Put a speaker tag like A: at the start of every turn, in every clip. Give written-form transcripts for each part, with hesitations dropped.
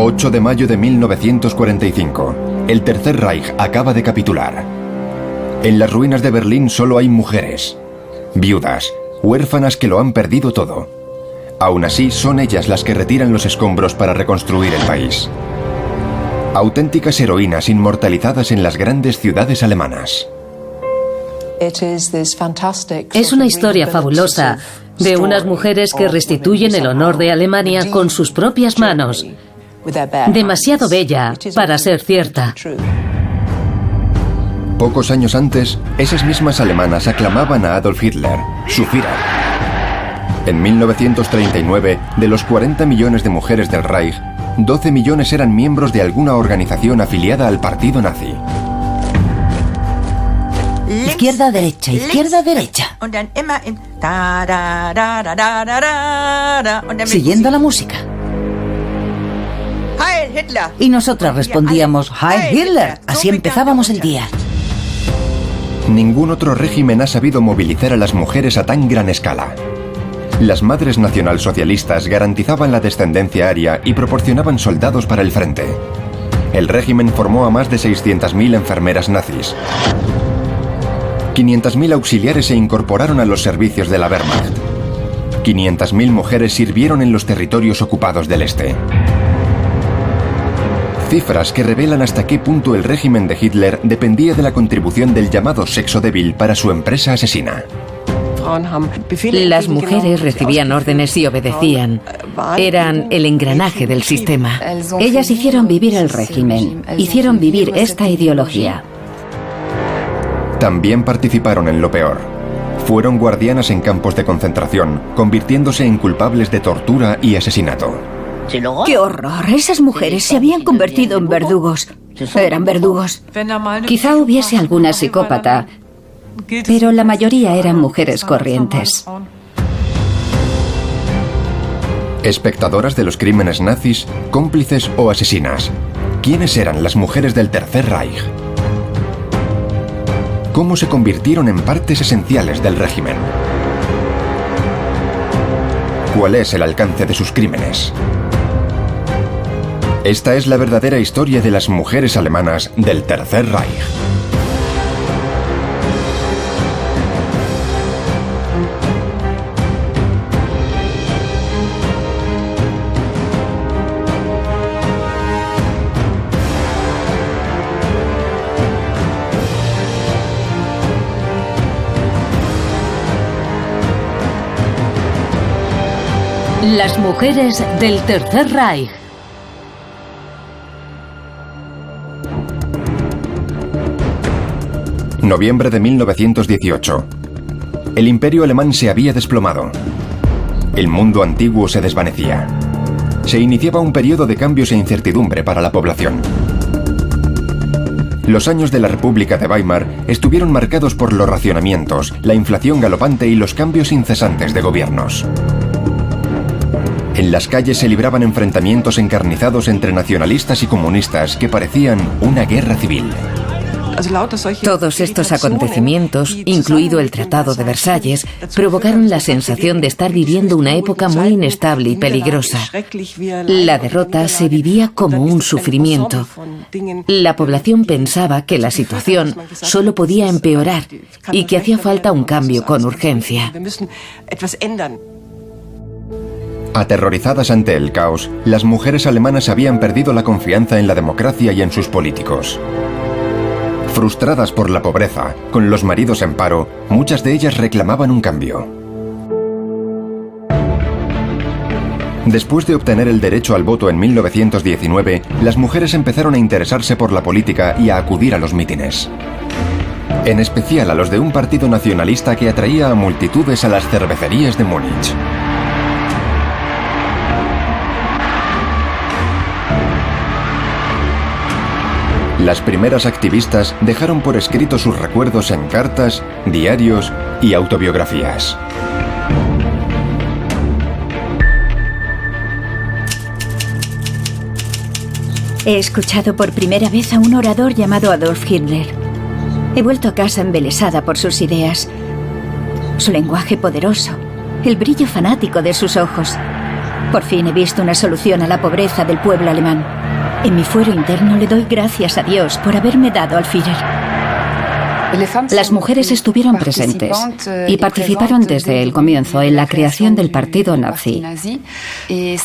A: 8 de mayo de 1945. El Tercer Reich acaba de capitular. En las ruinas de Berlín solo hay mujeres, viudas, huérfanas que lo han perdido todo. Aún así, son ellas las que retiran los escombros para reconstruir el país. Auténticas heroínas inmortalizadas en las grandes ciudades alemanas.
B: Es una historia fabulosa de unas mujeres que restituyen el honor de Alemania con sus propias manos. Demasiado bella para ser cierta.
A: Pocos años antes, esas mismas alemanas aclamaban a Adolf Hitler, su Führer. En 1939, de los 40 millones de mujeres del Reich, 12 millones eran miembros de alguna organización afiliada al partido nazi.
C: Izquierda, derecha, izquierda, derecha. Siguiendo la música. Y nosotras respondíamos, ¡Heil Hitler! Así empezábamos el día.
A: Ningún otro régimen ha sabido movilizar a las mujeres a tan gran escala. Las madres nacionalsocialistas garantizaban la descendencia aria y proporcionaban soldados para el frente. El régimen formó a más de 600.000 enfermeras nazis. 500.000 auxiliares se incorporaron a los servicios de la Wehrmacht. 500.000 mujeres sirvieron en los territorios ocupados del este. Cifras que revelan hasta qué punto el régimen de Hitler dependía de la contribución del llamado sexo débil para su empresa asesina.
D: Las mujeres recibían órdenes y obedecían. Eran el engranaje del sistema.
C: Ellas hicieron vivir el régimen, hicieron vivir esta ideología.
A: También participaron en lo peor. Fueron guardianas en campos de concentración, convirtiéndose en culpables de tortura y asesinato.
C: ¡Qué horror! Esas mujeres se habían convertido en verdugos. Eran verdugos. Quizá hubiese alguna psicópata, pero la mayoría eran mujeres corrientes.
A: Espectadoras de los crímenes nazis, cómplices o asesinas. ¿Quiénes eran las mujeres del Tercer Reich? ¿Cómo se convirtieron en partes esenciales del régimen? ¿Cuál es el alcance de sus crímenes? Esta es la verdadera historia de las mujeres alemanas del Tercer Reich.
B: Las mujeres del Tercer Reich.
A: Noviembre de 1918. El imperio alemán se había desplomado. El mundo antiguo se desvanecía. Se iniciaba un periodo de cambios e incertidumbre para la población. Los años de la República de Weimar estuvieron marcados por los racionamientos, la inflación galopante y los cambios incesantes de gobiernos. En las calles se libraban enfrentamientos encarnizados entre nacionalistas y comunistas que parecían una guerra civil.
D: Todos estos acontecimientos, incluido el Tratado de Versalles, provocaron la sensación de estar viviendo una época muy inestable y peligrosa. La derrota se vivía como un sufrimiento. La población pensaba que la situación solo podía empeorar y que hacía falta un cambio con urgencia.
A: Aterrorizadas ante el caos, las mujeres alemanas habían perdido la confianza en la democracia y en sus políticos. Frustradas por la pobreza, con los maridos en paro, muchas de ellas reclamaban un cambio. Después de obtener el derecho al voto en 1919, las mujeres empezaron a interesarse por la política y a acudir a los mítines. En especial a los de un partido nacionalista que atraía a multitudes a las cervecerías de Múnich. Las primeras activistas dejaron por escrito sus recuerdos en cartas, diarios y autobiografías.
C: He escuchado por primera vez a un orador llamado Adolf Hitler. He vuelto a casa embelesada por sus ideas, su lenguaje poderoso, el brillo fanático de sus ojos. Por fin he visto una solución a la pobreza del pueblo alemán. En mi fuero interno le doy gracias a Dios por haberme dado al Führer. Las mujeres estuvieron presentes y participaron desde el comienzo en la creación del partido nazi.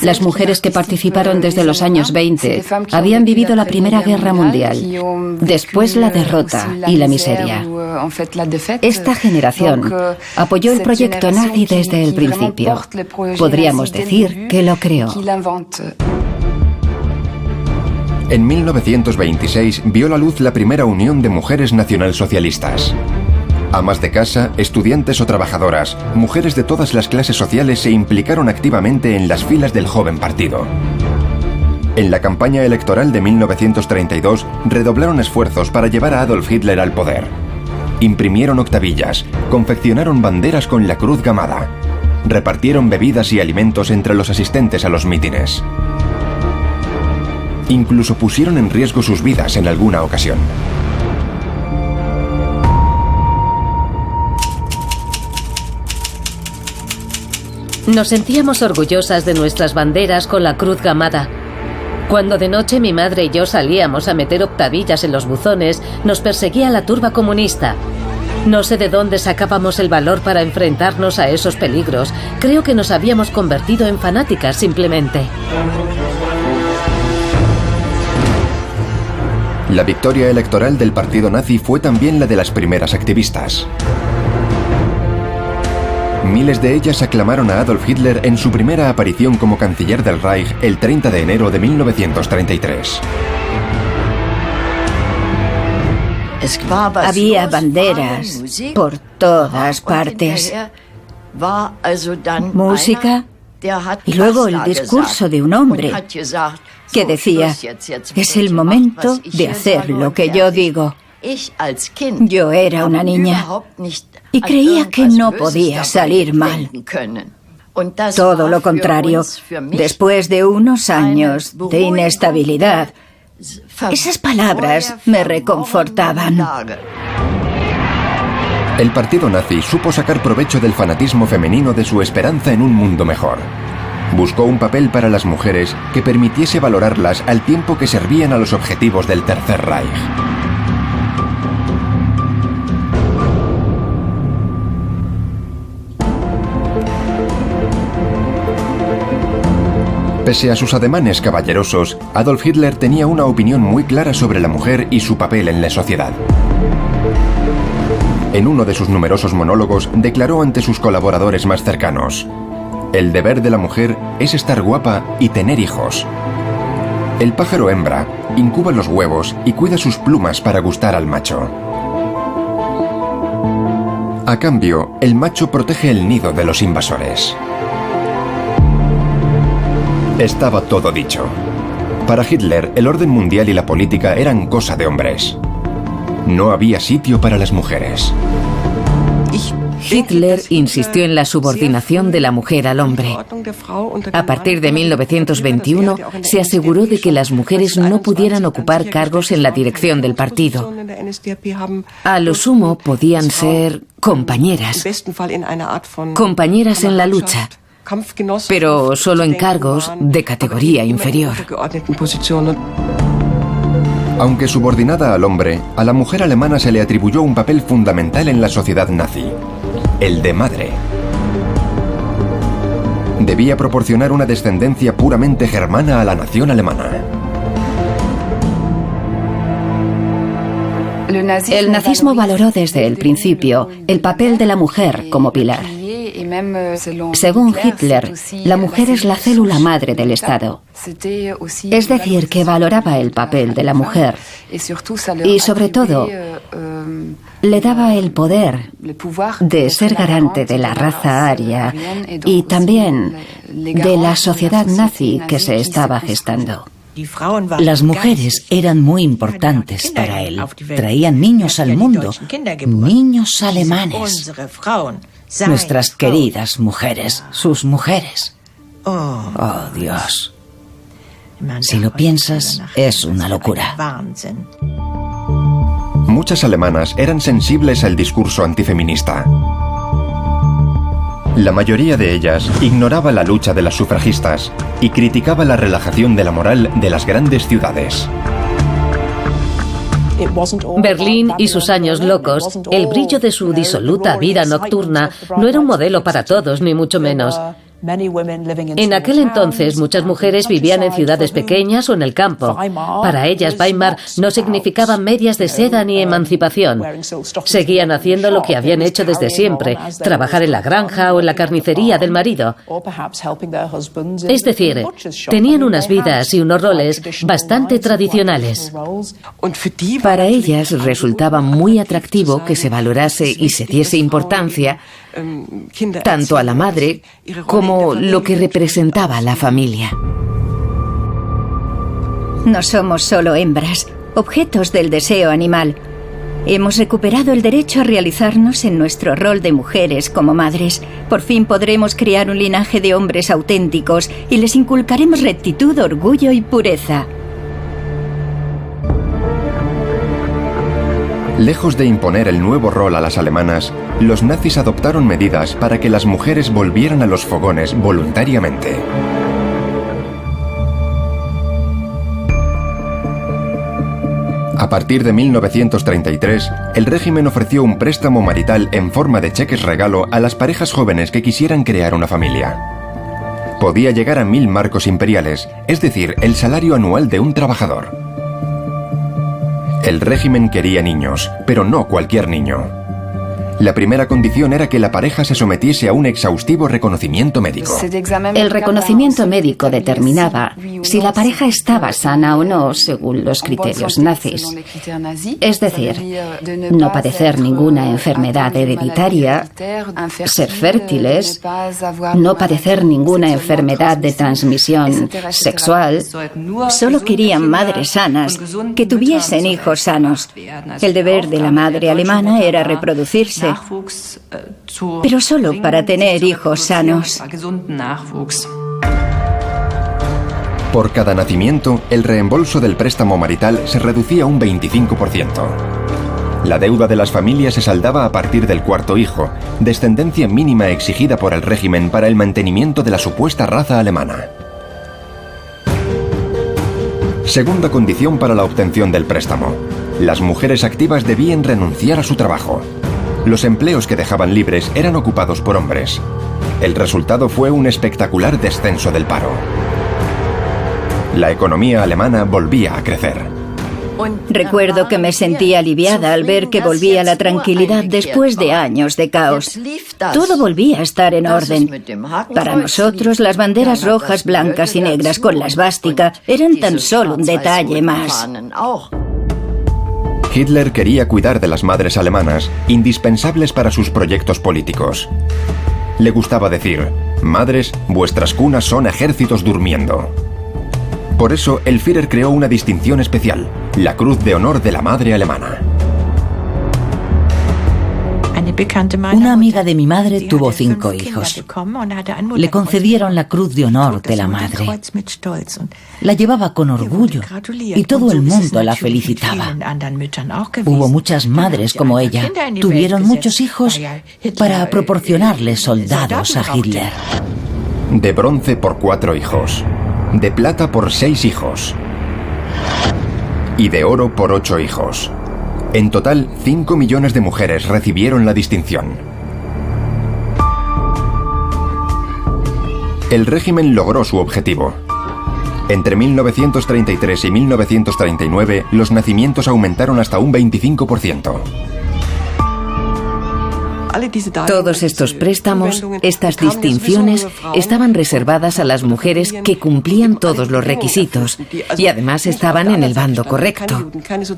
C: Las mujeres que participaron desde los años 20 habían vivido la Primera Guerra Mundial, después la derrota y la miseria. Esta generación apoyó el proyecto nazi desde el principio. Podríamos decir que lo creó.
A: En 1926 vio la luz la primera unión de mujeres nacionalsocialistas. Amas de casa, estudiantes o trabajadoras, mujeres de todas las clases sociales se implicaron activamente en las filas del joven partido. En la campaña electoral de 1932 redoblaron esfuerzos para llevar a Adolf Hitler al poder. Imprimieron octavillas, confeccionaron banderas con la cruz gamada, repartieron bebidas y alimentos entre los asistentes a los mítines. Incluso pusieron en riesgo sus vidas en alguna ocasión.
B: Nos sentíamos orgullosas de nuestras banderas con la cruz gamada. Cuando de noche mi madre y yo salíamos a meter octavillas en los buzones, nos perseguía la turba comunista. No sé de dónde sacábamos el valor para enfrentarnos a esos peligros. Creo que nos habíamos convertido en fanáticas simplemente.
A: La victoria electoral del partido nazi fue también la de las primeras activistas. Miles de ellas aclamaron a Adolf Hitler en su primera aparición como canciller del Reich el 30 de enero de 1933.
C: Había banderas por todas partes. Música y luego el discurso de un hombre que decía: es el momento de hacer lo que yo digo. Yo era una niña y creía que no podía salir mal. Todo lo contrario, después de unos años de inestabilidad, esas palabras me reconfortaban.
A: El partido nazi supo sacar provecho del fanatismo femenino de su esperanza en un mundo mejor. Buscó un papel para las mujeres que permitiese valorarlas al tiempo que servían a los objetivos del Tercer Reich. Pese a sus ademanes caballerosos, Adolf Hitler tenía una opinión muy clara sobre la mujer y su papel en la sociedad. En uno de sus numerosos monólogos declaró ante sus colaboradores más cercanos: el deber de la mujer es estar guapa y tener hijos. El pájaro hembra incuba los huevos y cuida sus plumas para gustar al macho. A cambio, el macho protege el nido de los invasores. Estaba todo dicho. Para Hitler, el orden mundial y la política eran cosa de hombres. No había sitio para las mujeres.
D: Hitler insistió en la subordinación de la mujer al hombre. A partir de 1921 se aseguró de que las mujeres no pudieran ocupar cargos en la dirección del partido. A lo sumo podían ser compañeras en la lucha, pero solo en cargos de categoría inferior.
A: Aunque subordinada al hombre, a la mujer alemana se le atribuyó un papel fundamental en la sociedad nazi: el de madre. Debía proporcionar una descendencia puramente germana a la nación alemana.
C: El nazismo valoró desde el principio el papel de la mujer como pilar. Según Hitler, la mujer es la célula madre del Estado. Es decir, que valoraba el papel de la mujer y, sobre todo, le daba el poder de ser garante de la raza aria y también de la sociedad nazi que se estaba gestando.
E: Las mujeres eran muy importantes para él. Traían niños al mundo, niños alemanes. Nuestras queridas mujeres, sus mujeres. Oh, Dios. Si lo piensas, es una locura.
A: Muchas alemanas eran sensibles al discurso antifeminista. La mayoría de ellas ignoraba la lucha de las sufragistas y criticaba la relajación de la moral de las grandes ciudades.
B: Berlín y sus años locos, el brillo de su disoluta vida nocturna, no era un modelo para todos, ni mucho menos. En aquel entonces, muchas mujeres vivían en ciudades pequeñas o en el campo. Para ellas, Weimar no significaba medias de seda ni emancipación. Seguían haciendo lo que habían hecho desde siempre, trabajar en la granja o en la carnicería del marido. Es decir, tenían unas vidas y unos roles bastante tradicionales.
D: Para ellas resultaba muy atractivo que se valorase y se diese importancia tanto a la madre como lo que representaba la familia.
C: No somos solo hembras, objetos del deseo animal. Hemos recuperado el derecho a realizarnos en nuestro rol de mujeres como madres. Por fin podremos criar un linaje de hombres auténticos y les inculcaremos rectitud, orgullo y pureza.
A: Lejos de imponer el nuevo rol a las alemanas, los nazis adoptaron medidas para que las mujeres volvieran a los fogones voluntariamente. A partir de 1933, el régimen ofreció un préstamo marital en forma de cheques regalo a las parejas jóvenes que quisieran crear una familia. Podía llegar a 1000 marcos imperiales, es decir, el salario anual de un trabajador. El régimen quería niños, pero no cualquier niño. La primera condición era que la pareja se sometiese a un exhaustivo reconocimiento médico.
C: El reconocimiento médico determinaba si la pareja estaba sana o no según los criterios nazis. Es decir, no padecer ninguna enfermedad hereditaria, ser fértiles, no padecer ninguna enfermedad de transmisión sexual. Solo querían madres sanas, que tuviesen hijos sanos. El deber de la madre alemana era reproducirse, pero solo para tener hijos sanos.
A: Por cada nacimiento, el reembolso del préstamo marital se reducía un 25%. La deuda de las familias se saldaba a partir del cuarto hijo, descendencia mínima exigida por el régimen para el mantenimiento de la supuesta raza alemana. Segunda condición para la obtención del préstamo. Las mujeres activas debían renunciar a su trabajo. Los empleos que dejaban libres eran ocupados por hombres. El resultado fue un espectacular descenso del paro. La economía alemana volvía a crecer.
C: Recuerdo que me sentí aliviada al ver que volvía la tranquilidad después de años de caos. Todo volvía a estar en orden. Para nosotros, las banderas rojas, blancas y negras con la esvástica eran tan solo un detalle más.
A: Hitler quería cuidar de las madres alemanas, indispensables para sus proyectos políticos. Le gustaba decir: madres, vuestras cunas son ejércitos durmiendo. Por eso, el Führer creó una distinción especial, la Cruz de Honor de la Madre Alemana.
E: Una amiga de mi madre tuvo 5 hijos. Le concedieron la Cruz de Honor de la Madre. La llevaba con orgullo y todo el mundo la felicitaba. Hubo muchas madres como ella. Tuvieron muchos hijos para proporcionarles soldados a Hitler.
A: De bronce por 4 hijos. De plata por 6 hijos. Y de oro por 8 hijos. En total, 5 millones de mujeres recibieron la distinción. El régimen logró su objetivo. Entre 1933 y 1939, los nacimientos aumentaron hasta un 25%.
D: Todos estos préstamos, estas distinciones, estaban reservadas a las mujeres que cumplían todos los requisitos y además estaban en el bando correcto.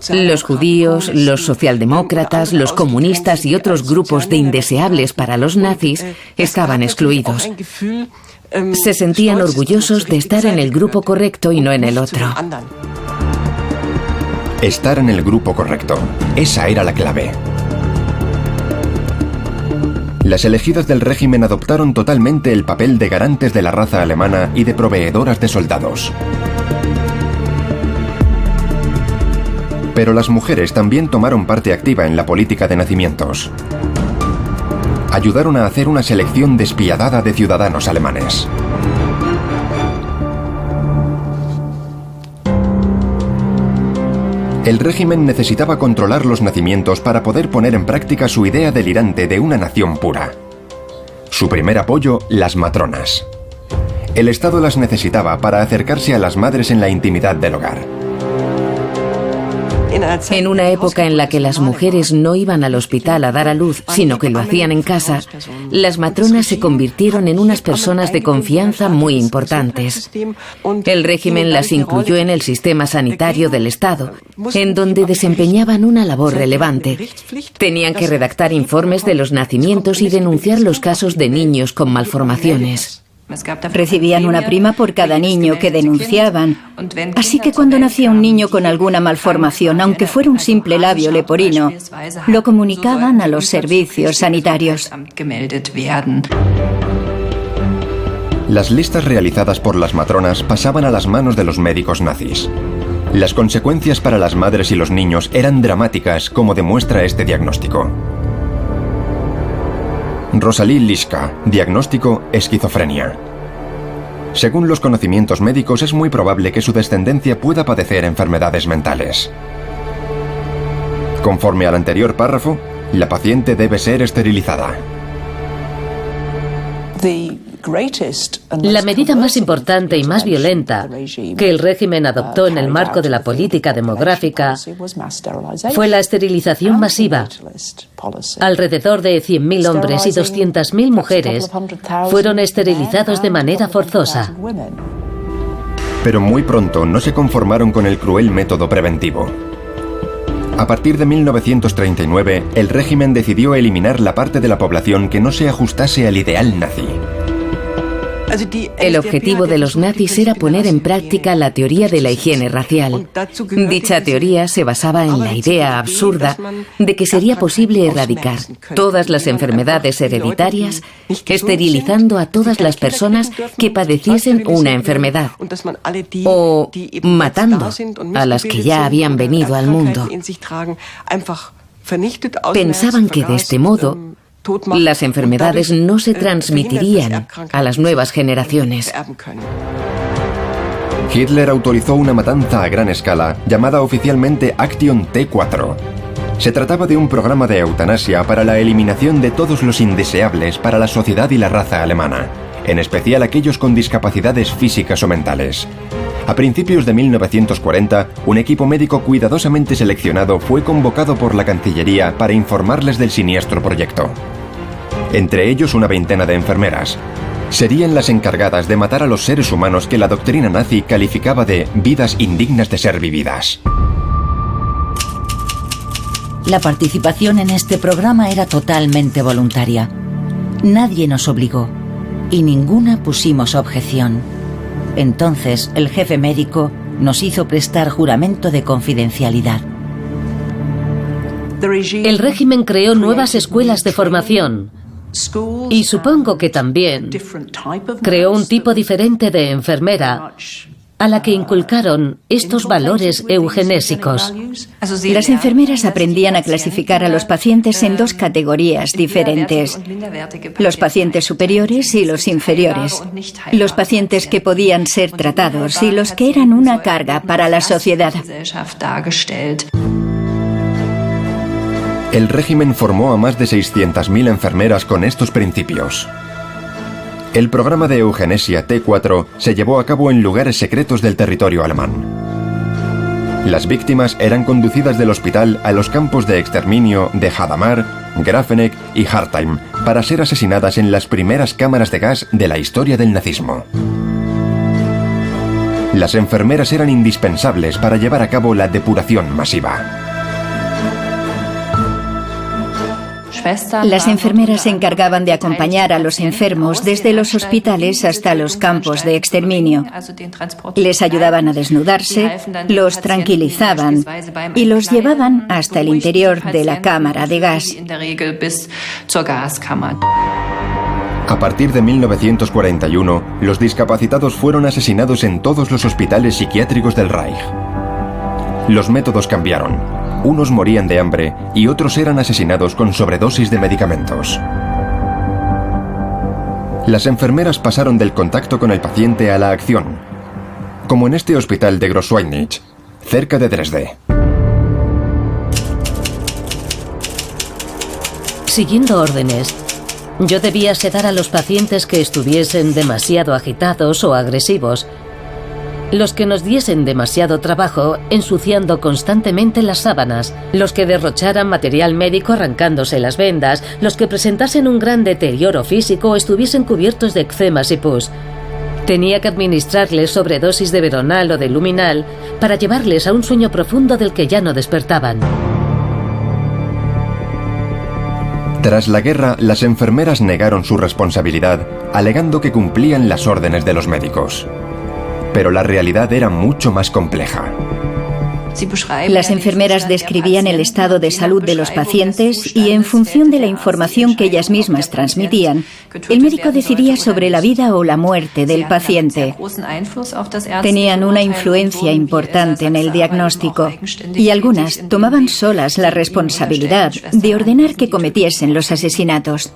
D: Los judíos, los socialdemócratas, los comunistas y otros grupos de indeseables para los nazis estaban excluidos. Se sentían orgullosos de estar en el grupo correcto y no en el otro.
A: Estar en el grupo correcto. Esa era la clave. Las elegidas del régimen adoptaron totalmente el papel de garantes de la raza alemana y de proveedoras de soldados. Pero las mujeres también tomaron parte activa en la política de nacimientos. ayudaron a hacer una selección despiadada de ciudadanos alemanes. El régimen necesitaba controlar los nacimientos para poder poner en práctica su idea delirante de una nación pura. Su primer apoyo, las matronas. El Estado las necesitaba para acercarse a las madres en la intimidad del hogar.
D: En una época en la que las mujeres no iban al hospital a dar a luz, sino que lo hacían en casa, las matronas se convirtieron en unas personas de confianza muy importantes. El régimen las incluyó en el sistema sanitario del Estado, en donde desempeñaban una labor relevante. Tenían que redactar informes de los nacimientos y denunciar los casos de niños con malformaciones.
C: Recibían una prima por cada niño que denunciaban. Así que cuando nacía un niño con alguna malformación, aunque fuera un simple labio leporino, lo comunicaban a los servicios sanitarios.
A: Las listas realizadas por las matronas pasaban a las manos de los médicos nazis. Las consecuencias para las madres y los niños eran dramáticas, como demuestra este diagnóstico. Rosalie Lischka, diagnóstico esquizofrenia. Según los conocimientos médicos, es muy probable que su descendencia pueda padecer enfermedades mentales. Conforme al anterior párrafo, la paciente debe ser esterilizada.
B: La medida más importante y más violenta que el régimen adoptó en el marco de la política demográfica fue la esterilización masiva. Alrededor de 100.000 hombres y 200.000 mujeres fueron esterilizados de manera forzosa.
A: Pero muy pronto no se conformaron con el cruel método preventivo. A partir de 1939, el régimen decidió eliminar la parte de la población que no se ajustase al ideal nazi.
D: El objetivo de los nazis era poner en práctica la teoría de la higiene racial. Dicha teoría se basaba en la idea absurda de que sería posible erradicar todas las enfermedades hereditarias, esterilizando a todas las personas que padeciesen una enfermedad, o matando a las que ya habían venido al mundo. Pensaban que de este modo las enfermedades no se transmitirían a las nuevas generaciones.
A: Hitler autorizó una matanza a gran escala llamada oficialmente Action T4. Se trataba de un programa de eutanasia para la eliminación de todos los indeseables para la sociedad y la raza alemana, en especial aquellos con discapacidades físicas o mentales. A principios de 1940, un equipo médico cuidadosamente seleccionado fue convocado por la Cancillería para informarles del siniestro proyecto. Entre ellos una veintena de enfermeras. Serían las encargadas de matar a los seres humanos que la doctrina nazi calificaba de vidas indignas de ser vividas.
E: La participación en este programa era totalmente voluntaria. Nadie nos obligó y ninguna pusimos objeción. Entonces, el jefe médico nos hizo prestar juramento de confidencialidad.
B: El régimen creó nuevas escuelas de formación y supongo que también creó un tipo diferente de enfermera a la que inculcaron estos valores eugenésicos.
C: Las enfermeras aprendían a clasificar a los pacientes en dos categorías diferentes: los pacientes superiores y los inferiores, los pacientes que podían ser tratados y los que eran una carga para la sociedad.
A: El régimen formó a más de 600.000 enfermeras con estos principios. El programa de eugenesia T4 se llevó a cabo en lugares secretos del territorio alemán. Las víctimas eran conducidas del hospital a los campos de exterminio de Hadamar, Grafenegg y Hartheim para ser asesinadas en las primeras cámaras de gas de la historia del nazismo. Las enfermeras eran indispensables para llevar a cabo la depuración masiva.
C: Las enfermeras se encargaban de acompañar a los enfermos desde los hospitales hasta los campos de exterminio. Les ayudaban a desnudarse, los tranquilizaban y los llevaban hasta el interior de la cámara de gas.
A: A partir de 1941, los discapacitados fueron asesinados en todos los hospitales psiquiátricos del Reich. Los métodos cambiaron. Unos morían de hambre y otros eran asesinados con sobredosis de medicamentos. Las enfermeras pasaron del contacto con el paciente a la acción, como en este hospital de Großschweidnitz, cerca de Dresde.
B: Siguiendo órdenes, yo debía sedar a los pacientes que estuviesen demasiado agitados o agresivos, los que nos diesen demasiado trabajo ensuciando constantemente las sábanas, los que derrocharan material médico arrancándose las vendas, los que presentasen un gran deterioro físico o estuviesen cubiertos de eczemas y pus. Tenía que administrarles sobredosis de Veronal o de Luminal para llevarles a un sueño profundo del que ya no despertaban.
A: Tras la guerra, las enfermeras negaron su responsabilidad, alegando que cumplían las órdenes de los médicos. Pero la realidad era mucho más compleja.
C: Las enfermeras describían el estado de salud de los pacientes y, en función de la información que ellas mismas transmitían, el médico decidía sobre la vida o la muerte del paciente. Tenían una influencia importante en el diagnóstico y algunas tomaban solas la responsabilidad de ordenar que cometiesen los asesinatos.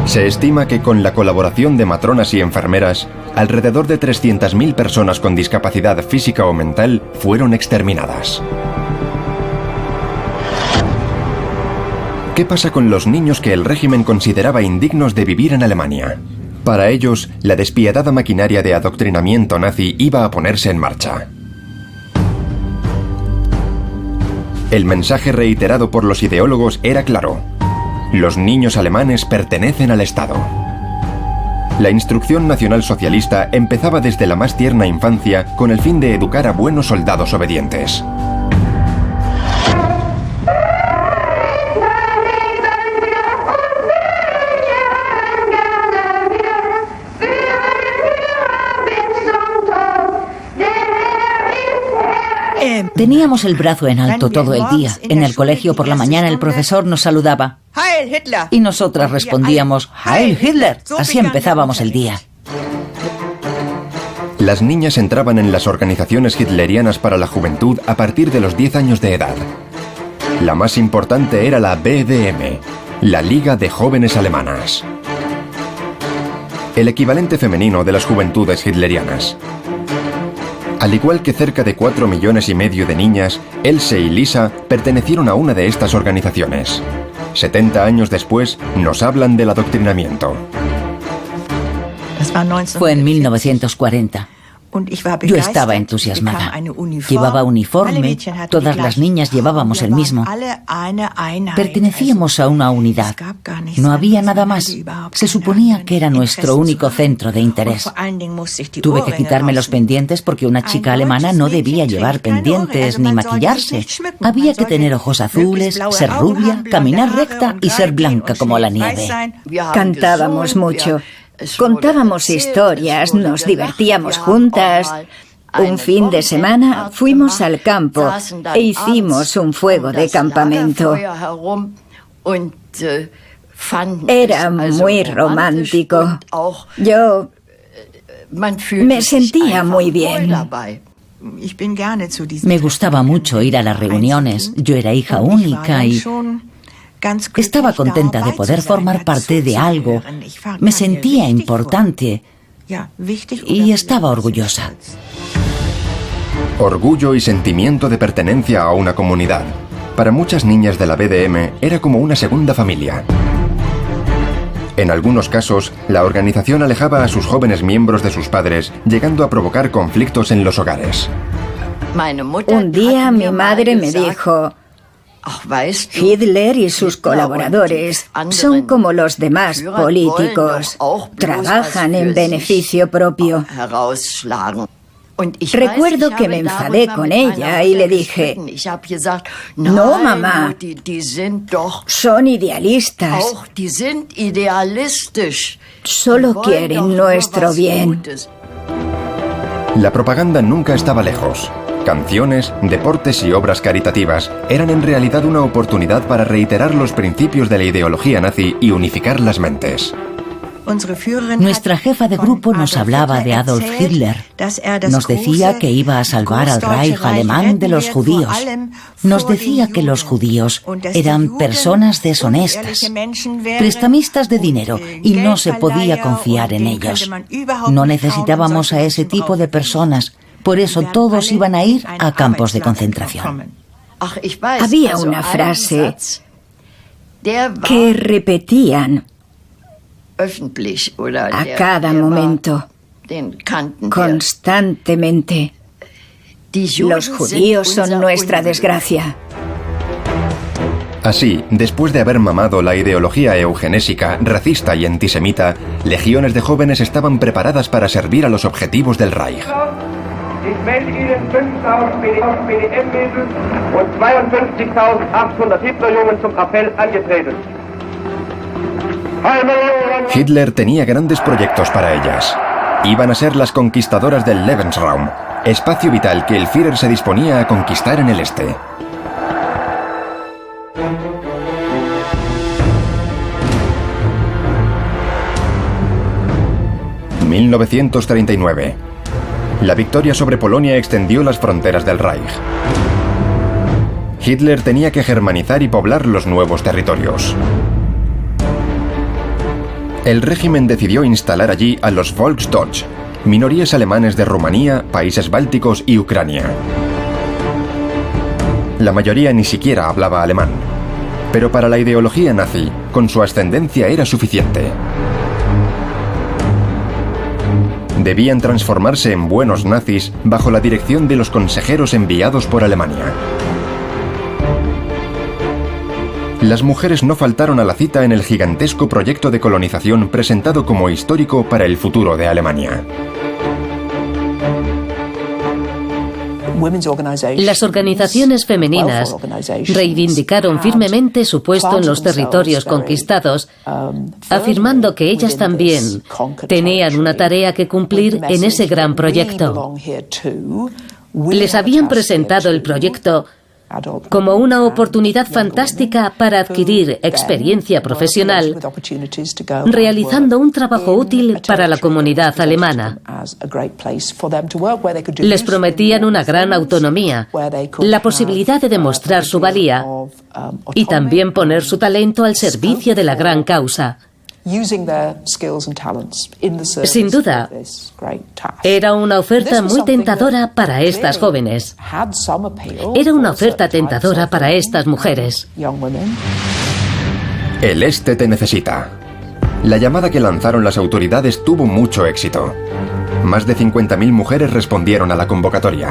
A: Se estima que con la colaboración de matronas y enfermeras, alrededor de 300.000 personas con discapacidad física o mental fueron exterminadas. ¿Qué pasa con los niños que el régimen consideraba indignos de vivir en Alemania? Para ellos, la despiadada maquinaria de adoctrinamiento nazi iba a ponerse en marcha. El mensaje reiterado por los ideólogos era claro: los niños alemanes pertenecen al Estado. La instrucción nacionalsocialista empezaba desde la más tierna infancia con el fin de educar a buenos soldados obedientes.
E: Teníamos el brazo en alto todo el día. En el colegio por la mañana el profesor nos saludaba.
F: ¡Heil Hitler!
E: Y nosotras respondíamos ¡Heil Hitler! Así empezábamos el día.
A: Las niñas entraban en las organizaciones hitlerianas para la juventud a partir de los 10 años de edad. La más importante era la BDM, la Liga de Jóvenes Alemanas. El equivalente femenino de las juventudes hitlerianas. Al igual que cerca de 4,5 millones de niñas, Else y Lisa pertenecieron a una de estas organizaciones. 70 años después, nos hablan del adoctrinamiento.
E: Fue en 1940. Yo estaba entusiasmada. Llevaba uniforme, todas las niñas llevábamos el mismo. Pertenecíamos a una unidad. No había nada más. Se suponía que era nuestro único centro de interés. Tuve que quitarme los pendientes porque una chica alemana no debía llevar pendientes ni maquillarse. Había que tener ojos azules, ser rubia, caminar recta y ser blanca como la nieve.
C: Cantábamos mucho. Contábamos historias, nos divertíamos juntas. Un fin de semana fuimos al campo e hicimos un fuego de campamento. Era muy romántico. Yo me sentía muy bien.
E: Me gustaba mucho ir a las reuniones. Yo era hija única y estaba contenta de poder formar parte de algo. Me sentía importante y estaba orgullosa.
A: Orgullo y sentimiento de pertenencia a una comunidad. Para muchas niñas de la BDM era como una segunda familia. En algunos casos, la organización alejaba a sus jóvenes miembros de sus padres, llegando a provocar conflictos en los hogares.
C: Un día mi madre me dijo: Hitler y sus colaboradores son como los demás políticos. Trabajan en beneficio propio. Recuerdo que me enfadé con ella y le dije: no, mamá, son idealistas. Solo quieren nuestro bien.
A: La propaganda nunca estaba lejos. Canciones, deportes y obras caritativas eran en realidad una oportunidad para reiterar los principios de la ideología nazi y unificar las mentes.
E: Nuestra jefa de grupo nos hablaba de Adolf Hitler. Nos decía que iba a salvar al Reich alemán de los judíos. Nos decía que los judíos eran personas deshonestas, prestamistas de dinero, y no se podía confiar en ellos. No necesitábamos a ese tipo de personas, por eso todos iban a ir a campos de concentración.
C: Había una frase que repetían a cada momento, constantemente: los judíos son nuestra desgracia.
A: Así, después de haber mamado la ideología eugenésica, racista y antisemita, legiones de jóvenes estaban preparadas para servir a los objetivos del Reich. Hitler tenía grandes proyectos para ellas. Iban a ser las conquistadoras del Lebensraum, espacio vital que el Führer se disponía a conquistar en el este. ...1939... La victoria sobre Polonia extendió las fronteras del Reich. Hitler tenía que germanizar y poblar los nuevos territorios. El régimen decidió instalar allí a los Volksdeutsch, minorías alemanes de Rumanía, países bálticos y Ucrania. La mayoría ni siquiera hablaba alemán, pero para la ideología nazi, con su ascendencia era suficiente. Debían transformarse en buenos nazis bajo la dirección de los consejeros enviados por Alemania. Las mujeres no faltaron a la cita en el gigantesco proyecto de colonización presentado como histórico para el futuro de Alemania.
B: Las organizaciones femeninas reivindicaron firmemente su puesto en los territorios conquistados, afirmando que ellas también tenían una tarea que cumplir en ese gran proyecto. Les habían presentado el proyecto como una oportunidad fantástica para adquirir experiencia profesional, realizando un trabajo útil para la comunidad alemana. Les prometían una gran autonomía, la posibilidad de demostrar su valía y también poner su talento al servicio de la gran causa. Sin duda, era una oferta muy tentadora para estas jóvenes. Era una oferta tentadora para estas mujeres.
A: El este te necesita. La llamada que lanzaron las autoridades tuvo mucho éxito. Más de 50.000 mujeres respondieron a la convocatoria.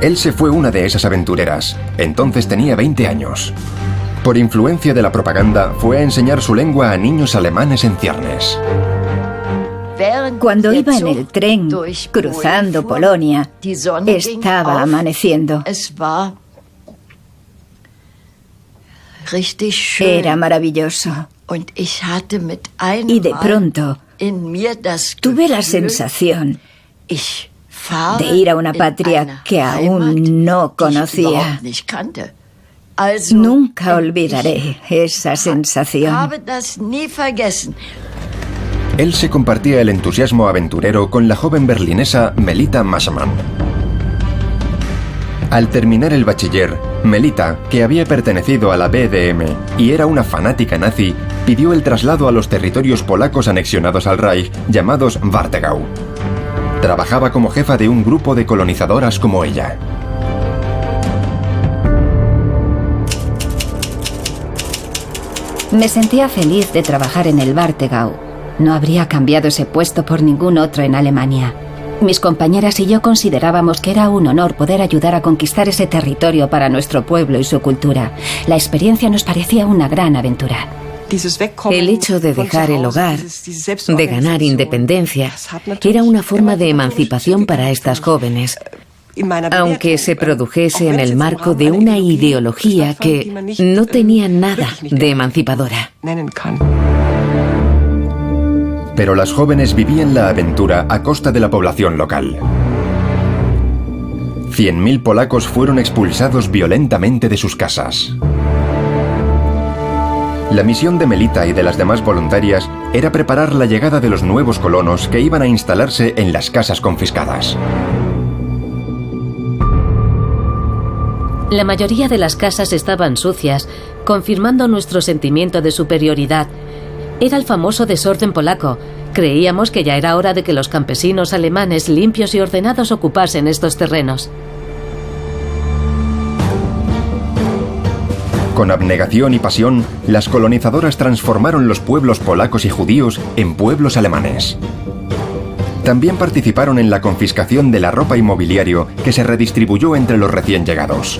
A: Else fue una de esas aventureras. Entonces tenía 20 años. Por influencia de la propaganda, fue a enseñar su lengua a niños alemanes en ciernes.
C: Cuando iba en el tren cruzando Polonia, estaba amaneciendo. Era maravilloso. Y de pronto tuve la sensación de ir a una patria que aún no conocía. Nunca olvidaré esa sensación.
A: Él se compartía el entusiasmo aventurero con la joven berlinesa Melita Maschmann. Al terminar el bachiller, Melita, que había pertenecido a la BDM y era una fanática nazi, pidió el traslado a los territorios polacos anexionados al Reich, llamados Warthegau. Trabajaba como jefa de un grupo de colonizadoras como ella.
C: Me sentía feliz de trabajar en el Warthegau. No habría cambiado ese puesto por ningún otro en Alemania. Mis compañeras y yo considerábamos que era un honor poder ayudar a conquistar ese territorio para nuestro pueblo y su cultura. La experiencia nos parecía una gran aventura.
D: El hecho de dejar el hogar, de ganar independencia, era una forma de emancipación para estas jóvenes, aunque se produjese en el marco de una ideología que no tenía nada de emancipadora.
A: Pero las jóvenes vivían la aventura a costa de la población local. 100.000 polacos fueron expulsados violentamente de sus casas. La misión de Melita y de las demás voluntarias era preparar la llegada de los nuevos colonos que iban a instalarse en las casas confiscadas.
B: La mayoría de las casas estaban sucias, confirmando nuestro sentimiento de superioridad. Era el famoso desorden polaco. Creíamos que ya era hora de que los campesinos alemanes limpios y ordenados ocupasen estos terrenos.
A: Con abnegación y pasión, las colonizadoras transformaron los pueblos polacos y judíos en pueblos alemanes. También participaron en la confiscación de la ropa y mobiliario que se redistribuyó entre los recién llegados.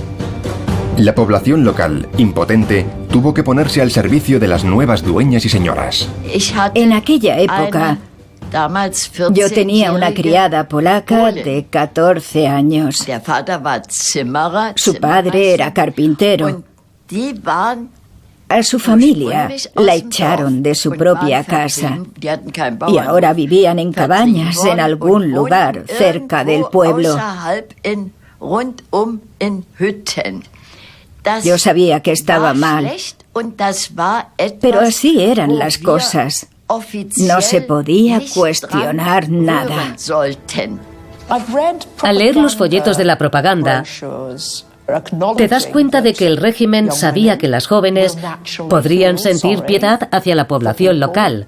A: La población local, impotente, tuvo que ponerse al servicio de las nuevas dueñas y señoras.
C: En aquella época, yo tenía una criada polaca de 14 años. Su padre era carpintero. A su familia la echaron de su propia casa y ahora vivían en cabañas en algún lugar cerca del pueblo. Yo sabía que estaba mal, pero así eran las cosas. No se podía cuestionar nada.
B: Al leer los folletos de la propaganda, te das cuenta de que el régimen sabía que las jóvenes podrían sentir piedad hacia la población local.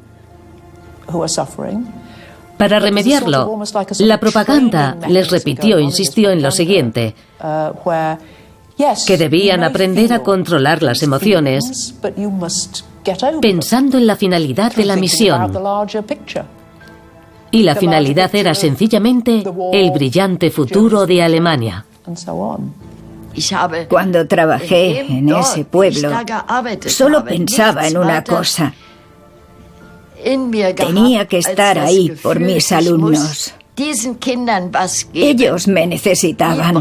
B: Para remediarlo, la propaganda les insistió en lo siguiente: que debían aprender a controlar las emociones pensando en la finalidad de la misión. Y la finalidad era sencillamente el brillante futuro de Alemania.
C: Cuando trabajé en ese pueblo, solo pensaba en una cosa. Tenía que estar ahí por mis alumnos. Ellos me necesitaban.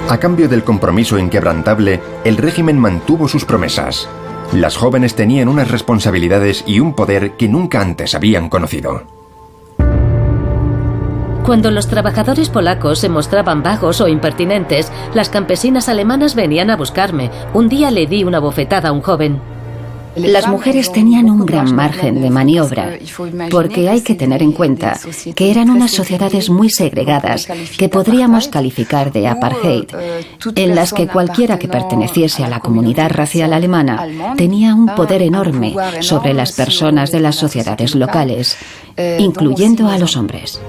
A: A cambio del compromiso inquebrantable, el régimen mantuvo sus promesas. Las jóvenes tenían unas responsabilidades y un poder que nunca antes habían conocido.
B: Cuando los trabajadores polacos se mostraban vagos o impertinentes, las campesinas alemanas venían a buscarme. Un día le di una bofetada a un joven.
C: Las mujeres tenían un gran margen de maniobra, porque hay que tener en cuenta que eran unas sociedades muy segregadas que podríamos calificar de apartheid, en las que cualquiera que perteneciese a la comunidad racial alemana tenía un poder enorme sobre las personas de las sociedades locales, incluyendo a los hombres.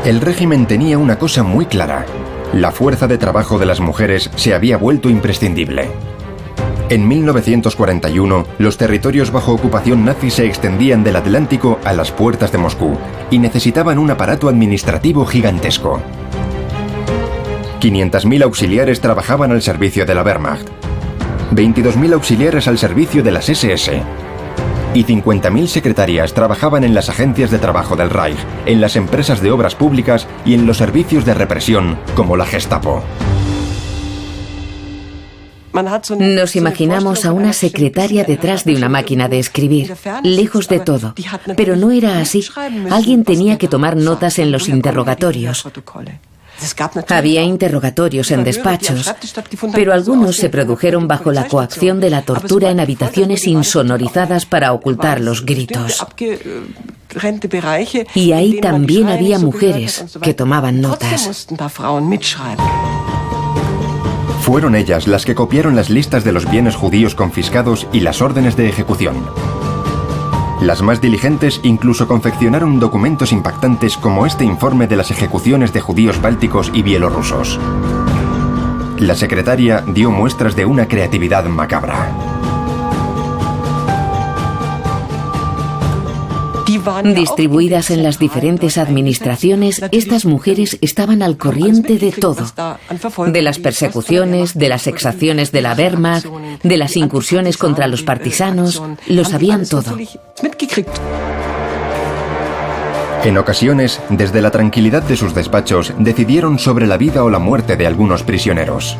A: El régimen tenía una cosa muy clara: la fuerza de trabajo de las mujeres se había vuelto imprescindible. En 1941, los territorios bajo ocupación nazi se extendían del Atlántico a las puertas de Moscú y necesitaban un aparato administrativo gigantesco. 500.000 auxiliares trabajaban al servicio de la Wehrmacht, 22.000 auxiliares al servicio de las SS, y 50.000 secretarias trabajaban en las agencias de trabajo del Reich, en las empresas de obras públicas y en los servicios de represión, como la Gestapo.
D: Nos imaginamos a una secretaria detrás de una máquina de escribir, lejos de todo, pero no era así. Alguien tenía que tomar notas en los interrogatorios. Había interrogatorios en despachos, pero algunos se produjeron bajo la coacción de la tortura en habitaciones insonorizadas para ocultar los gritos. Y ahí también había mujeres que tomaban notas.
A: Fueron ellas las que copiaron las listas de los bienes judíos confiscados y las órdenes de ejecución. Las más diligentes incluso confeccionaron documentos impactantes como este informe de las ejecuciones de judíos bálticos y bielorrusos. La secretaria dio muestras de una creatividad macabra.
D: Distribuidas en las diferentes administraciones, estas mujeres estaban al corriente de todo, de las persecuciones, de las exacciones de la Wehrmacht, de las incursiones contra los partisanos, lo sabían todo.
A: En ocasiones, desde la tranquilidad de sus despachos, decidieron sobre la vida o la muerte de algunos prisioneros.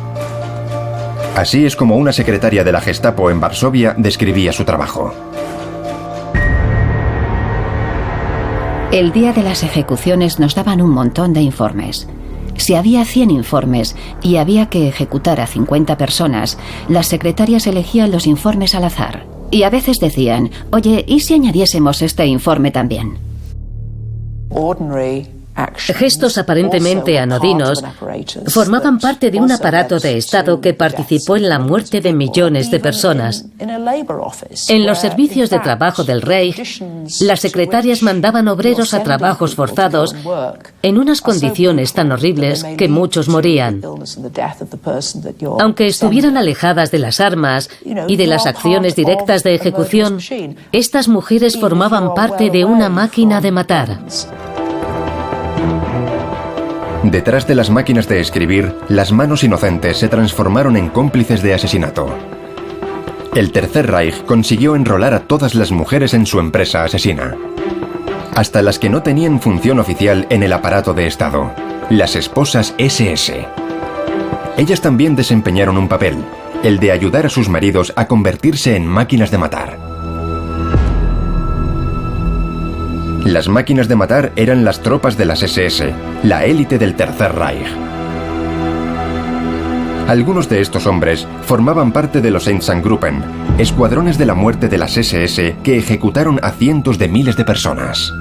A: Así es como una secretaria de la Gestapo en Varsovia describía su trabajo.
C: El día de las ejecuciones nos daban un montón de informes. Si había 100 informes y había que ejecutar a 50 personas, las secretarias elegían los informes al azar. Y a veces decían, oye, ¿y si añadiésemos este informe también?
B: Gestos aparentemente anodinos formaban parte de un aparato de Estado que participó en la muerte de millones de personas. En los servicios de trabajo del Reich, las secretarias mandaban obreros a trabajos forzados en unas condiciones tan horribles que muchos morían. Aunque estuvieran alejadas de las armas y de las acciones directas de ejecución, estas mujeres formaban parte de una máquina de matar.
A: Detrás de las máquinas de escribir, las manos inocentes se transformaron en cómplices de asesinato. El Tercer Reich consiguió enrolar a todas las mujeres en su empresa asesina, hasta las que no tenían función oficial en el aparato de Estado, las esposas SS. Ellas también desempeñaron un papel, el de ayudar a sus maridos a convertirse en máquinas de matar. Las máquinas de matar eran las tropas de las SS, la élite del Tercer Reich. Algunos de estos hombres formaban parte de los Einsatzgruppen, escuadrones de la muerte de las SS que ejecutaron a cientos de miles de personas.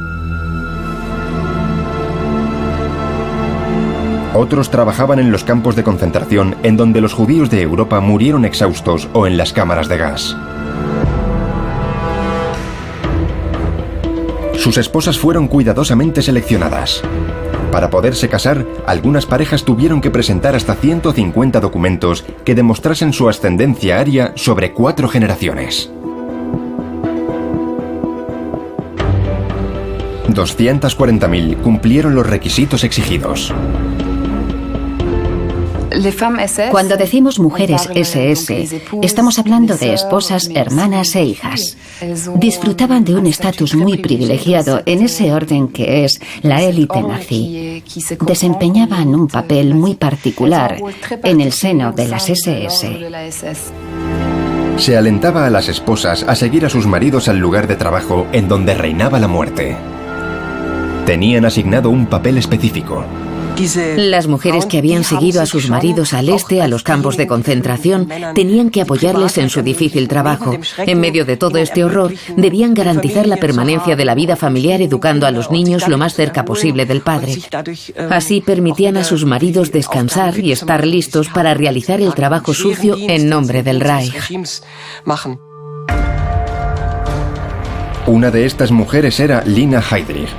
A: Otros trabajaban en los campos de concentración en donde los judíos de Europa murieron exhaustos o en las cámaras de gas. Sus esposas fueron cuidadosamente seleccionadas. Para poderse casar, algunas parejas tuvieron que presentar hasta 150 documentos que demostrasen su ascendencia aria sobre 4 generaciones. 240.000 cumplieron los requisitos exigidos.
C: Cuando decimos mujeres SS, estamos hablando de esposas, hermanas e hijas. Disfrutaban de un estatus muy privilegiado en ese orden que es la élite nazi. Desempeñaban un papel muy particular en el seno de las SS.
A: Se alentaba a las esposas a seguir a sus maridos al lugar de trabajo en donde reinaba la muerte. Tenían asignado un papel específico.
D: Las mujeres que habían seguido a sus maridos al este, a los campos de concentración, tenían que apoyarles en su difícil trabajo. En medio de todo este horror, debían garantizar la permanencia de la vida familiar educando a los niños lo más cerca posible del padre. Así permitían a sus maridos descansar y estar listos para realizar el trabajo sucio en nombre del Reich.
A: Una de estas mujeres era Lina Heydrich,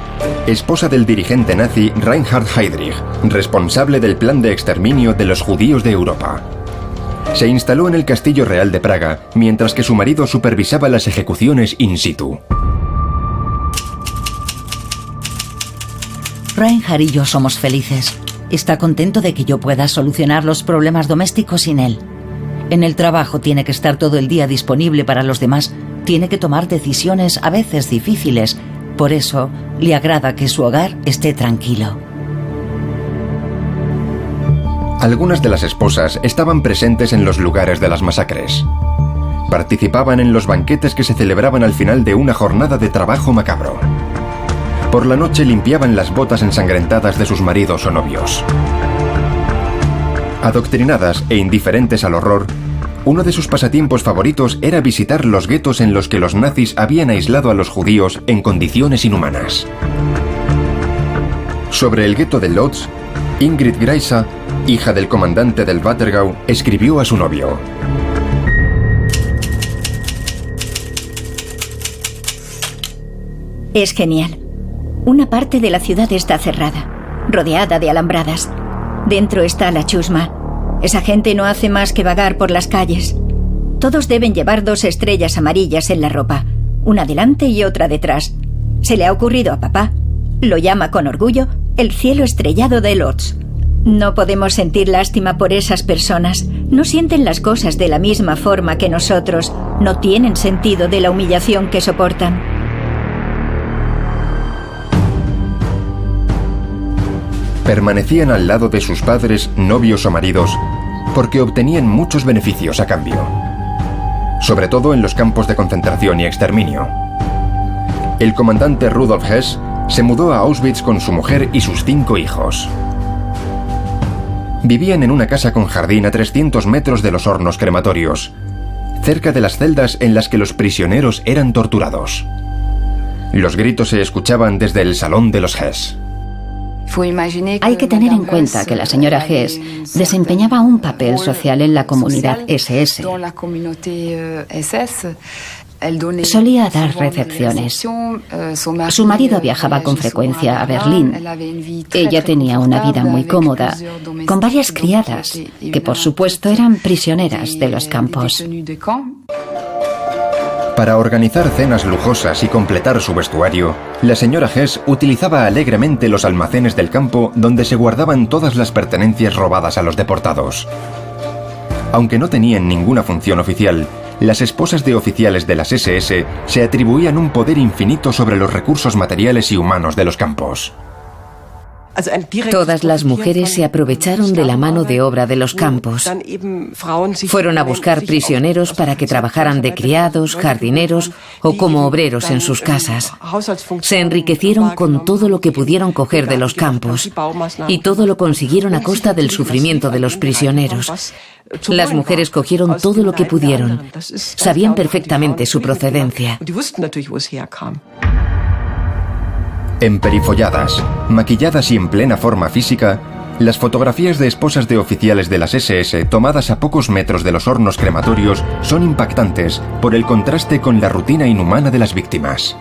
A: esposa del dirigente nazi Reinhard Heydrich, responsable del plan de exterminio de los judíos de Europa. Se instaló en el Castillo Real de Praga, mientras que su marido supervisaba las ejecuciones in situ.
E: Reinhard y yo somos felices. Está contento de que yo pueda solucionar los problemas domésticos sin él. En el trabajo tiene que estar todo el día disponible para los demás. Tiene que tomar decisiones a veces difíciles. Por eso, le agrada que su hogar esté tranquilo.
A: Algunas de las esposas estaban presentes en los lugares de las masacres. Participaban en los banquetes que se celebraban al final de una jornada de trabajo macabro. Por la noche limpiaban las botas ensangrentadas de sus maridos o novios. Adoctrinadas e indiferentes al horror, uno de sus pasatiempos favoritos era visitar los guetos en los que los nazis habían aislado a los judíos en condiciones inhumanas. Sobre el gueto de Lodz, Ingrid Greisa, hija del comandante del Wettergau, escribió a su novio:
C: Es genial. Una parte de la ciudad está cerrada, rodeada de alambradas. Dentro está la chusma. Esa gente no hace más que vagar por las calles. Todos deben llevar 2 estrellas amarillas en la ropa, una delante y otra detrás. Se le ha ocurrido a papá. Lo llama con orgullo el cielo estrellado de Lodz. No podemos sentir lástima por esas personas. No sienten las cosas de la misma forma que nosotros. No tienen sentido de la humillación que soportan.
A: Permanecían al lado de sus padres, novios o maridos, porque obtenían muchos beneficios a cambio, sobre todo en los campos de concentración y exterminio. El comandante Rudolf Hess se mudó a Auschwitz con su mujer y sus 5 hijos. Vivían en una casa con jardín a 300 metros de los hornos crematorios, cerca de las celdas en las que los prisioneros eran torturados. Los gritos se escuchaban desde el salón de los Hess.
C: Hay que tener en cuenta que la señora Hess desempeñaba un papel social en la comunidad SS. Solía dar recepciones. Su marido viajaba con frecuencia a Berlín. Ella tenía una vida muy cómoda, con varias criadas, que por supuesto eran prisioneras de los campos.
A: Para organizar cenas lujosas y completar su vestuario, la señora Hess utilizaba alegremente los almacenes del campo donde se guardaban todas las pertenencias robadas a los deportados. Aunque no tenían ninguna función oficial, las esposas de oficiales de las SS se atribuían un poder infinito sobre los recursos materiales y humanos de los campos.
D: Todas las mujeres se aprovecharon de la mano de obra de los campos. Fueron a buscar prisioneros para que trabajaran de criados, jardineros o como obreros en sus casas. Se enriquecieron con todo lo que pudieron coger de los campos y todo lo consiguieron a costa del sufrimiento de los prisioneros. Las mujeres cogieron todo lo que pudieron. Sabían perfectamente su procedencia.
A: Emperifolladas, maquilladas y en plena forma física, las fotografías de esposas de oficiales de las SS tomadas a pocos metros de los hornos crematorios son impactantes por el contraste con la rutina inhumana de las víctimas.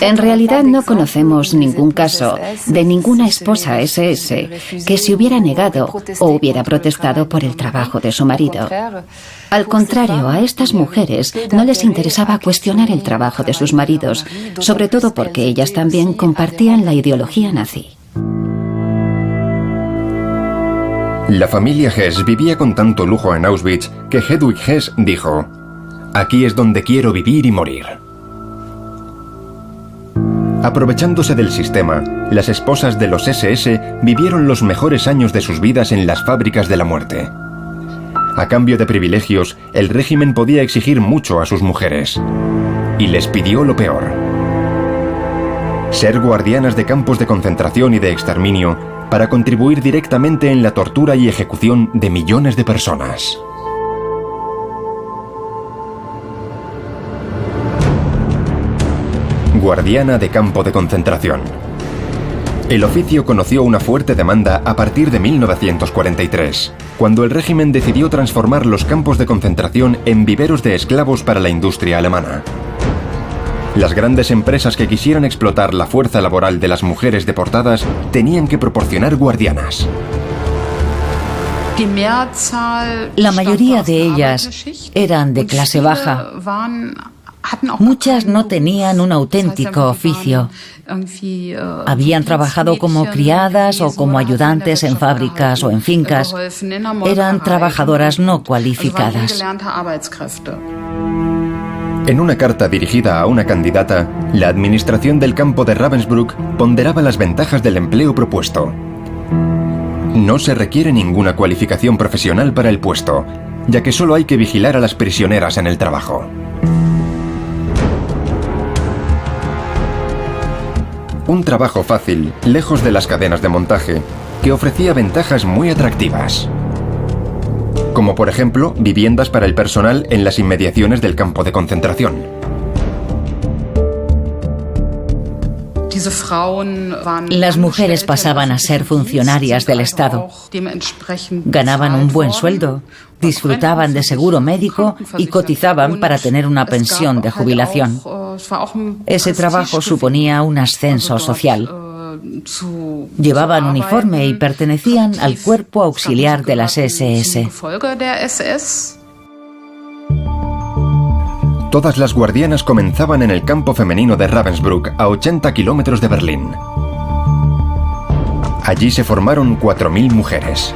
C: En realidad no conocemos ningún caso de ninguna esposa SS que se hubiera negado o hubiera protestado por el trabajo de su marido. Al contrario, a estas mujeres no les interesaba cuestionar el trabajo de sus maridos, sobre todo porque ellas también compartían la ideología nazi.
A: La familia Hess vivía con tanto lujo en Auschwitz que Hedwig Hess dijo: «Aquí es donde quiero vivir y morir». Aprovechándose del sistema, las esposas de los SS vivieron los mejores años de sus vidas en las fábricas de la muerte. A cambio de privilegios, el régimen podía exigir mucho a sus mujeres. Y les pidió lo peor: ser guardianas de campos de concentración y de exterminio para contribuir directamente en la tortura y ejecución de millones de personas. Guardiana de campo de concentración. El oficio conoció una fuerte demanda a partir de 1943, cuando el régimen decidió transformar los campos de concentración en viveros de esclavos para la industria alemana. Las grandes empresas que quisieran explotar la fuerza laboral de las mujeres deportadas tenían que proporcionar guardianas.
E: La mayoría de ellas eran de clase baja. Muchas no tenían un auténtico oficio. Habían trabajado como criadas o como ayudantes en fábricas o en fincas. Eran trabajadoras no cualificadas.
A: En una carta dirigida a una candidata, la administración del campo de Ravensbrück ponderaba las ventajas del empleo propuesto. No se requiere ninguna cualificación profesional para el puesto, ya que solo hay que vigilar a las prisioneras en el trabajo. Un trabajo fácil, lejos de las cadenas de montaje, que ofrecía ventajas muy atractivas. Como por ejemplo, viviendas para el personal en las inmediaciones del campo de concentración.
E: Las mujeres pasaban a ser funcionarias del Estado. Ganaban un buen sueldo, disfrutaban de seguro médico y cotizaban para tener una pensión de jubilación. Ese trabajo suponía un ascenso social. Llevaban uniforme y pertenecían al cuerpo auxiliar de las SS.
A: Todas las guardianas comenzaban en el campo femenino de Ravensbrück, a 80 kilómetros de Berlín. Allí se formaron 4.000 mujeres.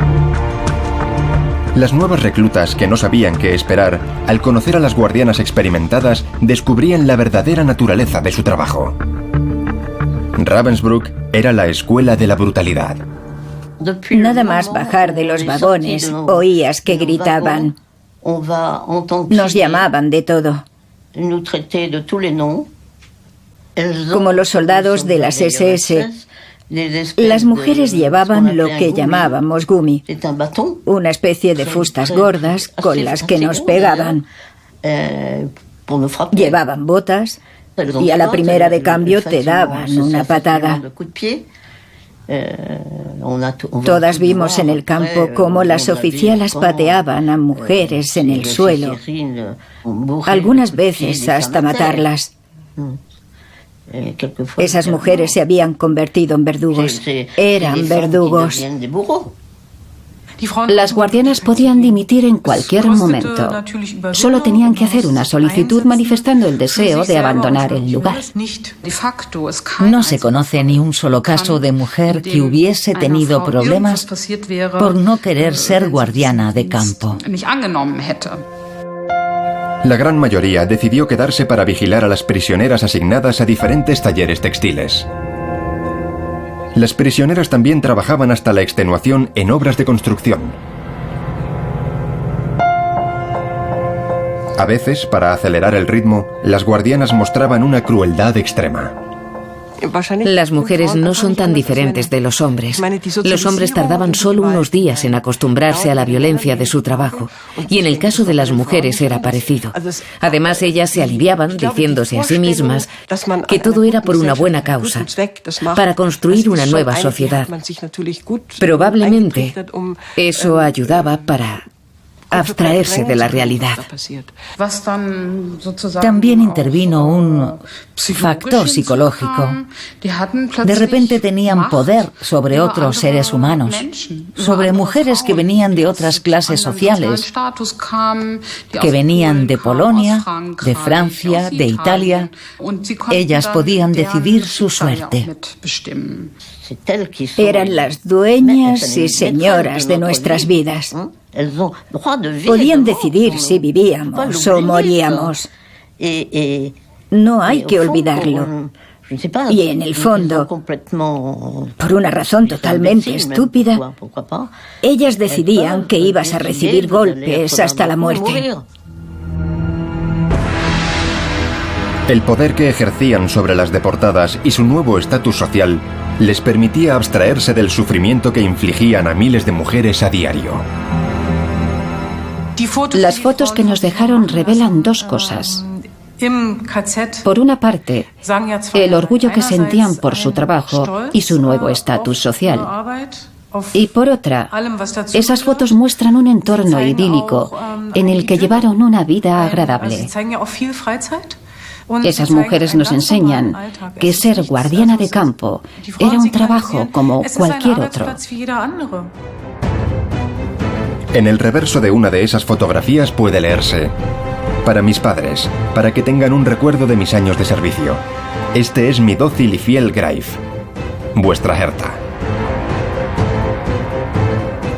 A: Las nuevas reclutas, que no sabían qué esperar, al conocer a las guardianas experimentadas, descubrían la verdadera naturaleza de su trabajo. Ravensbrück era la escuela de la brutalidad.
C: Nada más bajar de los vagones, oías que gritaban. Nos llamaban de todo. Como los soldados de las SS, Las mujeres llevaban lo que llamábamos gumi, una especie de fustas gordas con las que nos pegaban. Llevaban botas y a la primera de cambio te daban una patada. Todas vimos en el campo cómo las oficialas pateaban a mujeres en el suelo, algunas veces hasta matarlas. Esas mujeres se habían convertido en verdugos. Eran verdugos.
B: Las guardianas podían dimitir en cualquier momento. Solo tenían que hacer una solicitud manifestando el deseo de abandonar el lugar.
E: No se conoce ni un solo caso de mujer que hubiese tenido problemas por no querer ser guardiana de campo.
A: La gran mayoría decidió quedarse para vigilar a las prisioneras asignadas a diferentes talleres textiles. Las prisioneras también trabajaban hasta la extenuación en obras de construcción. A veces, para acelerar el ritmo, las guardianas mostraban una crueldad extrema.
D: Las mujeres no son tan diferentes de los hombres. Los hombres tardaban solo unos días en acostumbrarse a la violencia de su trabajo, y en el caso de las mujeres era parecido. Además, ellas se aliviaban diciéndose a sí mismas que todo era por una buena causa, para construir una nueva sociedad. Probablemente eso ayudaba para abstraerse de la realidad.
E: También intervino un factor psicológico. De repente tenían poder sobre otros seres humanos, sobre mujeres que venían de otras clases sociales, que venían de Polonia, de Francia, de Italia. Ellas podían decidir su suerte.
C: Eran las dueñas y señoras de nuestras vidas. Podían decidir si vivíamos o moríamos. No hay que olvidarlo. Y en el fondo, por una razón totalmente estúpida, ellas decidían que ibas a recibir golpes hasta la muerte.
A: El poder que ejercían sobre las deportadas y su nuevo estatus social les permitía abstraerse del sufrimiento que infligían a miles de mujeres a diario.
B: Las fotos que nos dejaron revelan dos cosas. Por una parte, el orgullo que sentían por su trabajo y su nuevo estatus social. Y por otra, esas fotos muestran un entorno idílico en el que llevaron una vida agradable. Esas mujeres nos enseñan que ser guardiana de campo era un trabajo como cualquier otro.
A: En el reverso de una de esas fotografías puede leerse: para mis padres, para que tengan un recuerdo de mis años de servicio. Este es mi dócil y fiel Greif, vuestra Herta.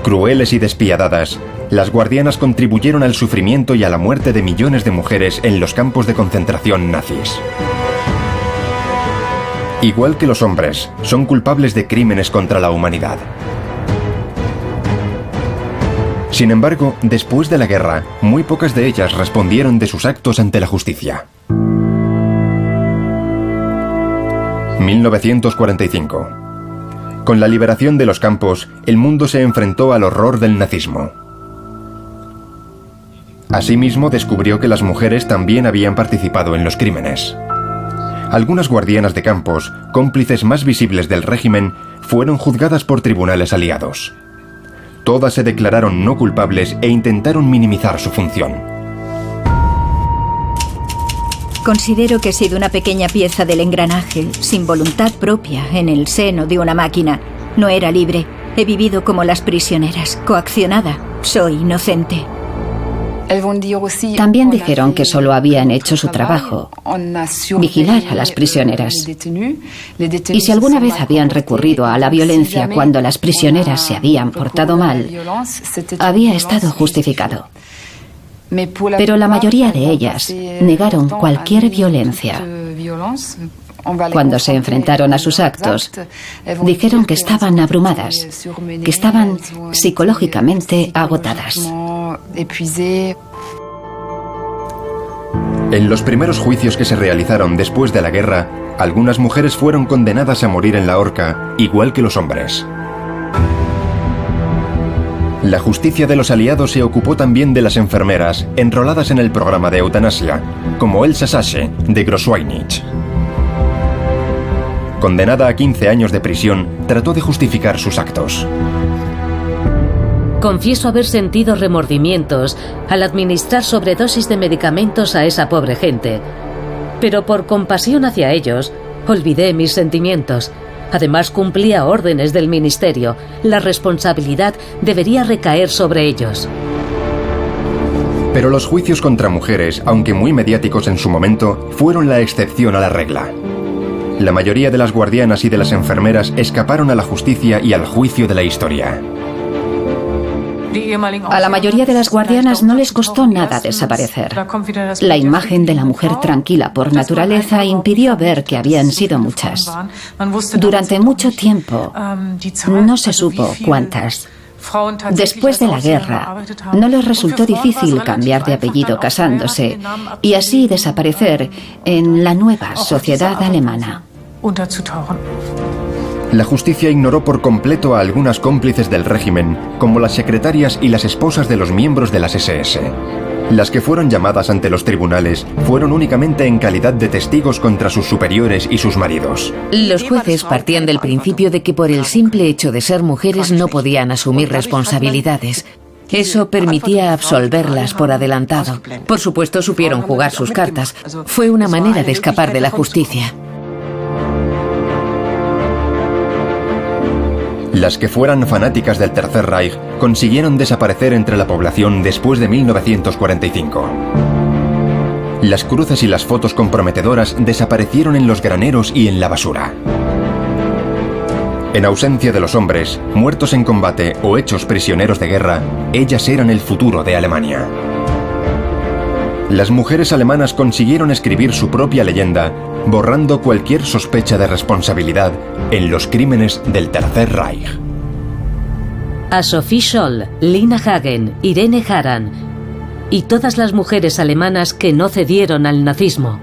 A: Crueles y despiadadas, las guardianas contribuyeron al sufrimiento y a la muerte de millones de mujeres en los campos de concentración nazis. Igual que los hombres, son culpables de crímenes contra la humanidad. Sin embargo, después de la guerra, muy pocas de ellas respondieron de sus actos ante la justicia. 1945. Con la liberación de los campos, el mundo se enfrentó al horror del nazismo. Asimismo, descubrió que las mujeres también habían participado en los crímenes. Algunas guardianas de campos, cómplices más visibles del régimen, fueron juzgadas por tribunales aliados. Todas se declararon no culpables e intentaron minimizar su función.
C: Considero que he sido una pequeña pieza del engranaje, sin voluntad propia, en el seno de una máquina. No era libre. He vivido como las prisioneras, coaccionada. Soy inocente.
B: También dijeron que solo habían hecho su trabajo, vigilar a las prisioneras. Y si alguna vez habían recurrido a la violencia cuando las prisioneras se habían portado mal, había estado justificado. Pero la mayoría de ellas negaron cualquier violencia. Cuando se enfrentaron a sus actos, dijeron que estaban abrumadas, que estaban psicológicamente agotadas.
A: En los primeros juicios que se realizaron después de la guerra, algunas mujeres fueron condenadas a morir en la horca, igual que los hombres. La justicia de los aliados se ocupó también de las enfermeras enroladas en el programa de eutanasia, como Elsa Sasche, de Großweinich. Condenada a 15 años de prisión, trató de justificar sus actos.
B: Confieso haber sentido remordimientos al administrar sobredosis de medicamentos a esa pobre gente. Pero por compasión hacia ellos, olvidé mis sentimientos. Además, cumplía órdenes del ministerio. La responsabilidad debería recaer sobre ellos.
A: Pero los juicios contra mujeres, aunque muy mediáticos en su momento, fueron la excepción a la regla. La mayoría de las guardianas y de las enfermeras escaparon a la justicia y al juicio de la historia.
C: A la mayoría de las guardianas no les costó nada desaparecer. La imagen de la mujer tranquila por naturaleza impidió ver que habían sido muchas. Durante mucho tiempo no se supo cuántas. Después de la guerra, no les resultó difícil cambiar de apellido casándose y así desaparecer en la nueva sociedad alemana.
A: La justicia ignoró por completo a algunas cómplices del régimen, como las secretarias y las esposas de los miembros de las SS. Las que fueron llamadas ante los tribunales fueron únicamente en calidad de testigos contra sus superiores y sus maridos.
D: Los jueces partían del principio de que por el simple hecho de ser mujeres no podían asumir responsabilidades. Eso permitía absolverlas por adelantado. Por supuesto, supieron jugar sus cartas. Fue una manera de escapar de la justicia.
A: Las que fueran fanáticas del Tercer Reich consiguieron desaparecer entre la población después de 1945. Las cruces y las fotos comprometedoras desaparecieron en los graneros y en la basura. En ausencia de los hombres, muertos en combate o hechos prisioneros de guerra, ellas eran el futuro de Alemania. Las mujeres alemanas consiguieron escribir su propia leyenda, borrando cualquier sospecha de responsabilidad en los crímenes del Tercer Reich.
B: A Sophie Scholl, Lina Hagen, Irene Haran y todas las mujeres alemanas que no cedieron al nazismo.